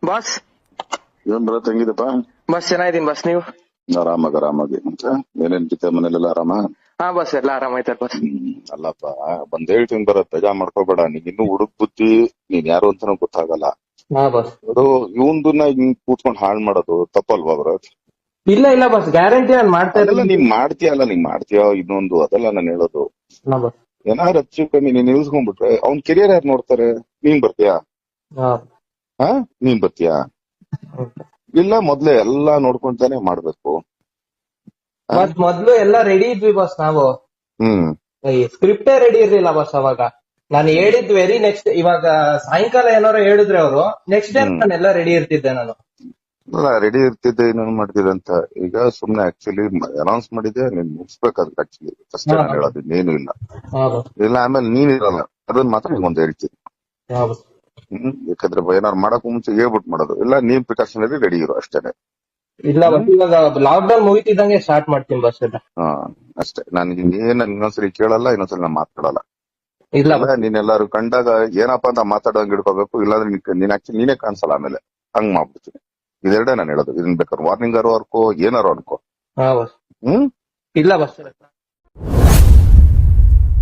Boss ಏನ್ ಬರತ್ ಹೆಂಗಿದಪ್ಪ? Boss ಚೆನ್ನಾಗಿದ್ದೀನಿ ಬಾಸ್. ನೀವು? ಆರಾಮಾಗಿ ಏನೇನ್ ಕಿತ್ತ ಮನೇಲೆಲ್ಲ ಆರಾಮ? ಹಾ ಬಾಸ್, ಎಲ್ಲ ಆರಾಮಾಯ್ತಾರ ಬಾಸ್. ಅಲ್ಲಪ್ಪ, ಬಂದ್ ಹೇಳ್ತೀನಿ ಬರತ್, ಬೇಜಾ ಮಾಡ್ಕೋಬೇಡ. ನೀನ್ ಇನ್ನು ಹುಡುಕ್ ಬುದ್ಧಿ, ನೀನ್ ಯಾರು ಅಂತಾನೂ ಗೊತ್ತಾಗಲ್ಲ. ಹಾ ಬಾಸ್. ಅದು ಇವಂದನ್ನ ಹಿಂಗ್ ಕೂತ್ಕೊಂಡ್ ಹಾಳ್ ಮಾಡೋದು ತಪ್ಪಲ್ವಾ ಭರತ್? ಇಲ್ಲ ಬಾಸ್, ಗ್ಯಾರಂಟಿ ನಾನು ಮಾಡ್ತಾ ಅದೆಲ್ಲ ಇದ್ದೀನಿ. ನೀನ್ ಮಾಡ್ತೀಯ ಇನ್ನೊಂದು, ಅದೆಲ್ಲ ನಾನು ಹೇಳೋದು. ಹಾ ಬಾಸ್. ಏನಾದ್ರು ಹೆಚ್ಚು ಕಮ್ಮಿ ನೀನ್ ನಿಲ್ಸ್ಕೊಂಡ್ಬಿಟ್ರೆ ಅವ್ನ್ ಕೆರಿಯರ್ ಯಾರು ನೋಡ್ತಾರೆ? ನೀನ್ ಬರ್ತೀಯಾ? ಹಾ, ನೀನ್ ಬರ್ತೀಯಾ? ಇಲ್ಲ ಮೊದ್ಲೇ ಎಲ್ಲಾ ನೋಡ್ಕೊಂತಾನೆ ಮಾಡ್ಬೇಕು. ಬಾಸ್ ಮೊದ್ಲು ಎಲ್ಲ ರೆಡಿ ಇದ್ವಿ ಬಾಸ್. ನಾವು ಸ್ಕ್ರಿಪ್ಟೇ ರೆಡಿ ಇರ್ಲಿಲ್ಲ ಬಾಸ್ ಅವಾಗ. ನಾನು ಹೇಳಿದ್ ವೆರಿ ನೆಕ್ಸ್ಟ್, ಇವಾಗ ಸಾಯಂಕಾಲ ಏನಾರು ಹೇಳಿದ್ರೆ ಅವರು, ನೆಕ್ಸ್ಟ್ ಡೇ ನಾನೆಲ್ಲ ರೆಡಿ ಇರ್ತಿದ್ದೆ ನಾನು. ರೆಡಿ ಇರ್ತಿದ್ದೆ, ಇನ್ನೊಂದು ಮಾಡ್ತಿದ್ದೆ ಅಂತ. ಈಗ ಸುಮ್ನೆ ಆಕ್ಚುಲಿ ಅನೌನ್ಸ್ ಮಾಡಿದ್ದೆ, ನೀನ್ ಮುಗಿಸ್ಬೇಕಾದ್ರೆ ಆಕ್ಚುಲಿ ಅಷ್ಟೇ ನಾನು ಹೇಳೋದು, ಇನ್ನೇನು ಇಲ್ಲ. ಇಲ್ಲ ಆಮೇಲೆ ನೀನ್ ಇರಲ್ಲ, ಅದನ್ನ ಮಾತ್ರ ನಿಮ್ಗೊಂದು ಹೇಳ್ತೀನಿ. ಯಾಕಂದ್ರೆ ಏನಾರು ಮಾಡಕ್ ಮುಂಚೆ ಹೇಳ್ಬಿಟ್ಟು ಮಾಡೋದು, ಇಲ್ಲ ನೀನ್ ಪ್ರಿಕಾಷನರಿ ರೆಡಿ ಇರೋ ಅಷ್ಟೇನೆ. ಇಲ್ಲ ಬಸ್, ಇವಾಗ ಲಾಕ್ ಡೌನ್ ಮುಗಿತಿದ್ದಂಗೆ ಸ್ಟಾರ್ಟ್ ಮಾಡ್ತೀನಿ ಬಸ್ ಎಲ್ಲ. ಅಷ್ಟೇ. ನಾನು ಏನ್ ಇನ್ನೊಂದ್ಸರಿ ಕೇಳಲ್ಲ, ಇನ್ನೊಂದ್ಸರಿ ನಾನು ಮಾತಾಡಲ್ಲ. ಇಲ್ಲ ನೀನೆಲ್ಲಾರು ಕಂಡಾಗ ಏನಪ್ಪಾ ಅಂತ ಮಾತಾಡೋಂಗ್ ಹಿಡ್ಕೋಬೇಕು, ಇಲ್ಲಾಂದ್ರೆ ನೀನ್ ಆಕ್ಚುಲಿ ನೀನೇ ಕಾಣಿಸಲ್ಲ ಆಮೇಲೆ. ಹಂಗ್ ಮಾಡ್ಬಿಡ್ತೀನಿ. ಇದೆರಡೇ ನಾನು ಹೇಳೋದು. ಇದನ್ ಬೇಕಾದ್ರೆ ವಾರ್ನಿಂಗ್ ಅನ್ಕೋ, ಏನಾರು ಅನ್ಕೋ. ಇಲ್ಲ ಬಸ್.